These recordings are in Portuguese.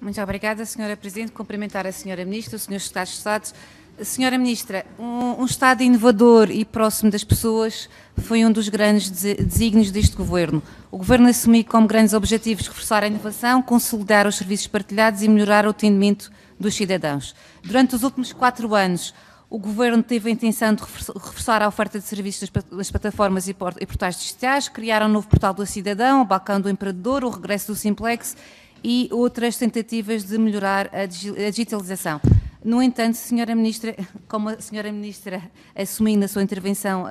Muito obrigada, Sra. Presidente. Cumprimentar a Sra. Ministra, os Srs. Secretários de Estado. Sra. Ministra, um Estado inovador e próximo das pessoas foi um dos grandes desígnios deste Governo. O Governo assumiu como grandes objetivos reforçar a inovação, consolidar os serviços partilhados e melhorar o atendimento dos cidadãos. Durante os últimos 4 anos, o Governo teve a intenção de reforçar a oferta de serviços das plataformas e portais digitais, criar um novo portal do cidadão, o balcão do empreendedor, o regresso do Simplex e outras tentativas de melhorar a digitalização. No entanto, Sra. Ministra, como a Sra. Ministra assumiu na sua intervenção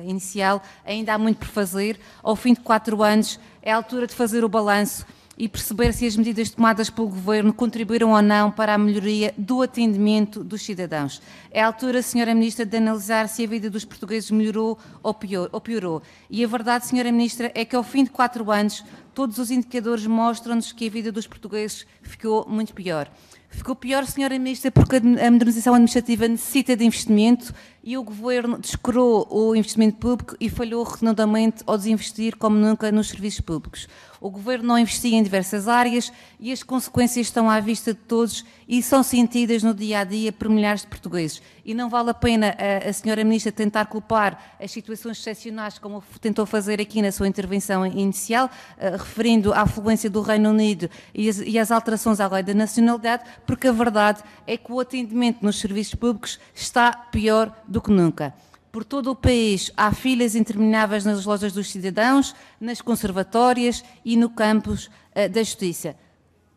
inicial, ainda há muito por fazer. Ao fim de 4 anos, é a altura de fazer o balanço e perceber se as medidas tomadas pelo Governo contribuíram ou não para a melhoria do atendimento dos cidadãos. É a altura, Sra. Ministra, de analisar se a vida dos portugueses melhorou ou piorou. E a verdade, Sra. Ministra, é que ao fim de 4 anos, todos os indicadores mostram-nos que a vida dos portugueses ficou muito pior. Ficou pior, Sra. Ministra, porque a modernização administrativa necessita de investimento e o Governo descurou o investimento público e falhou redondamente ao desinvestir como nunca nos serviços públicos. O Governo não investia em diversas áreas e as consequências estão à vista de todos e são sentidas no dia-a-dia por milhares de portugueses. E não vale a pena a Sra. Ministra tentar culpar as situações excepcionais, como tentou fazer aqui na sua intervenção inicial, referindo à afluência do Reino Unido e as alterações à lei da nacionalidade, porque a verdade é que o atendimento nos serviços públicos está pior do que nunca. Por todo o país há filas intermináveis nas lojas dos cidadãos, nas conservatórias e no campus da Justiça.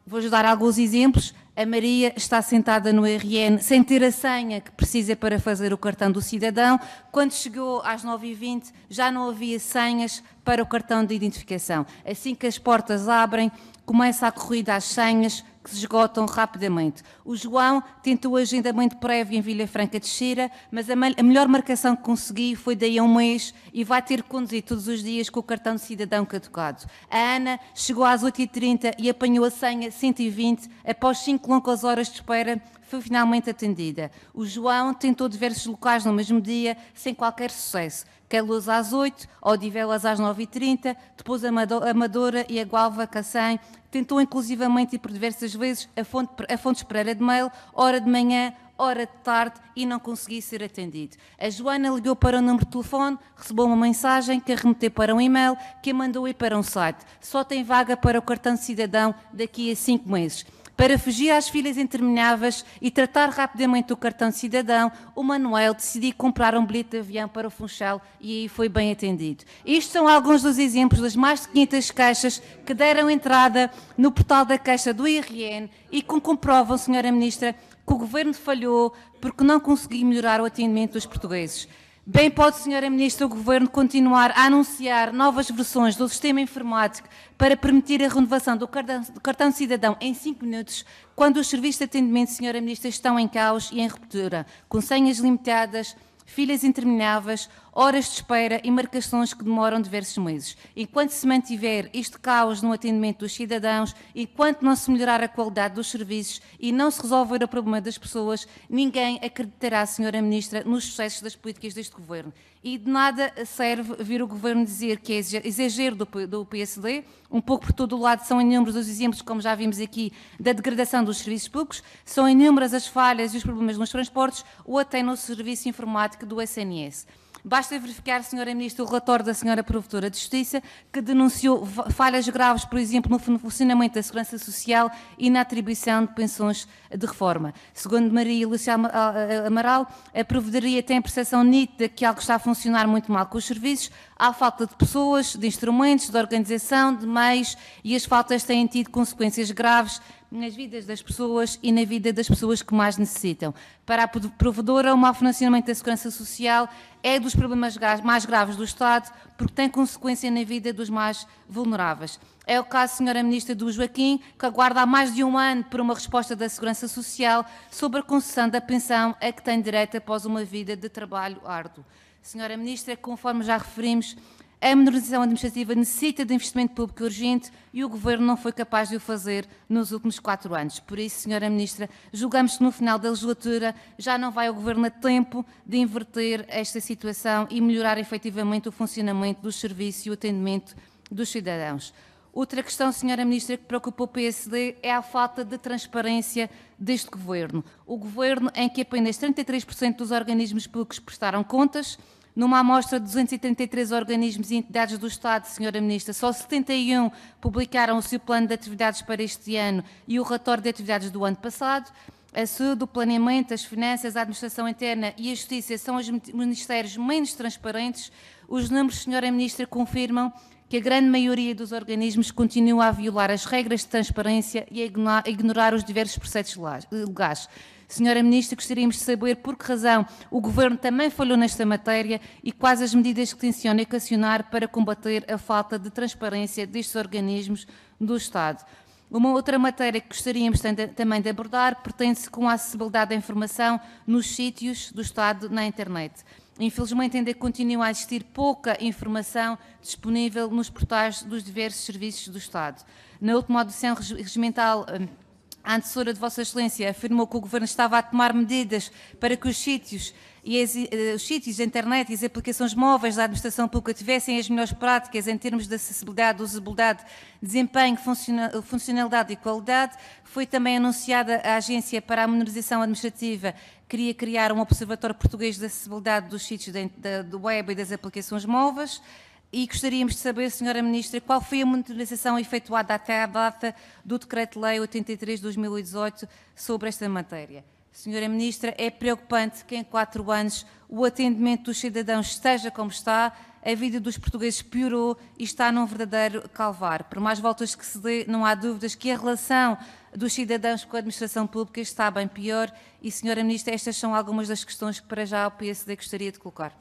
Vou-vos dar alguns exemplos. A Maria está sentada no RN sem ter a senha que precisa para fazer o cartão do cidadão. Quando chegou às 9h20 já não havia senhas para o cartão de identificação. Assim que as portas abrem, começa a corrida às senhas que se esgotam rapidamente. O João tentou agendamento prévio em Vila Franca de Xira, mas a melhor marcação que consegui foi daí a um mês e vai ter que conduzir todos os dias com o cartão de cidadão caducado. A Ana chegou às 8h30 e apanhou a senha 120, após 5 longas horas de espera, foi finalmente atendida. O João tentou diversos locais no mesmo dia, sem qualquer sucesso. Queluz às 8, Odivelas às 9h30, depois a Amadora e a Gualva Cacém. Tentou inclusivamente e por diversas vezes a Fontes Pereira de Mail, hora de manhã, hora de tarde e não conseguiu ser atendido. A Joana ligou para o número de telefone, recebeu uma mensagem que a remeteu para um e-mail, que a mandou ir para um site. Só tem vaga para o cartão de cidadão daqui a 5 meses. Para fugir às filas intermináveis e tratar rapidamente o cartão de cidadão, o Manuel decidiu comprar um bilhete de avião para o Funchal e aí foi bem atendido. Estes são alguns dos exemplos das mais de 500 caixas que deram entrada no portal da Caixa do IRN e que comprovam, Sra. Ministra, que o Governo falhou porque não conseguiu melhorar o atendimento dos portugueses. Bem pode, Sra. Ministra, o Governo continuar a anunciar novas versões do sistema informático para permitir a renovação do cartão de cidadão em 5 minutos, quando os serviços de atendimento, Sra. Ministra, estão em caos e em ruptura, com senhas limitadas, filas intermináveis, horas de espera e marcações que demoram diversos meses. Enquanto se mantiver este caos no atendimento dos cidadãos, enquanto não se melhorar a qualidade dos serviços e não se resolver o problema das pessoas, ninguém acreditará, Sra. Ministra, nos sucessos das políticas deste Governo. E de nada serve vir o Governo dizer que é exagero do PSD, um pouco por todo o lado, são inúmeros os exemplos, como já vimos aqui, da degradação dos serviços públicos, são inúmeras as falhas e os problemas nos transportes ou até no serviço informático do SNS. Basta verificar, Sra. Ministra, o relatório da Sra. Provedora de Justiça, que denunciou falhas graves, por exemplo, no funcionamento da Segurança Social e na atribuição de pensões de reforma. Segundo Maria Lúcia Amaral, a Provedoria tem a percepção nítida que algo está a funcionar muito mal com os serviços, há falta de pessoas, de instrumentos, de organização, de meios, e as faltas têm tido consequências graves nas vidas das pessoas e na vida das pessoas que mais necessitam. Para a provedora, o mau funcionamento da Segurança Social é dos problemas mais graves do Estado, porque tem consequência na vida dos mais vulneráveis. É o caso, Sra. Ministra, do Joaquim, que aguarda há mais de 1 ano por uma resposta da Segurança Social sobre a concessão da pensão a que tem direito após uma vida de trabalho árduo. Sra. Ministra, conforme já referimos, a modernização administrativa necessita de investimento público urgente e o Governo não foi capaz de o fazer nos últimos 4 anos. Por isso, Sra. Ministra, julgamos que no final da legislatura já não vai o Governo a tempo de inverter esta situação e melhorar efetivamente o funcionamento dos serviços e o atendimento dos cidadãos. Outra questão, Senhora Ministra, que preocupa o PSD é a falta de transparência deste Governo. O Governo em que apenas 33% dos organismos públicos prestaram contas, numa amostra de 233 organismos e entidades do Estado, Senhora Ministra, só 71 publicaram o seu plano de atividades para este ano e o relatório de atividades do ano passado. A saúde, o planeamento, as finanças, a administração interna e a justiça são os ministérios menos transparentes. Os números, Senhora Ministra, confirmam que a grande maioria dos organismos continua a violar as regras de transparência e a ignorar os diversos processos legais. Senhora Ministra, gostaríamos de saber por que razão o Governo também falhou nesta matéria e quais as medidas que tenciona equacionar para combater a falta de transparência destes organismos do Estado. Uma outra matéria que gostaríamos também de abordar pertence com a acessibilidade da informação nos sítios do Estado na internet. Infelizmente, ainda continua a existir pouca informação disponível nos portais dos diversos serviços do Estado. Na última audição regimental, a antecessora de Vossa Excelência afirmou que o Governo estava a tomar medidas para que os sítios da internet e as aplicações móveis da administração pública tivessem as melhores práticas em termos de acessibilidade, usabilidade, desempenho, funcionalidade e qualidade. Foi também anunciada a Agência para a Monitorização Administrativa, queria criar um observatório português de acessibilidade dos sítios do web e das aplicações móveis. E gostaríamos de saber, Senhora Ministra, qual foi a monitorização efetuada até à data do Decreto-Lei 83 de 2018 sobre esta matéria. Senhora Ministra, é preocupante que em 4 anos o atendimento dos cidadãos esteja como está, a vida dos portugueses piorou e está num verdadeiro calvário. Por mais voltas que se dê, não há dúvidas que a relação dos cidadãos com a administração pública está bem pior e, Senhora Ministra, estas são algumas das questões que para já o PSD gostaria de colocar.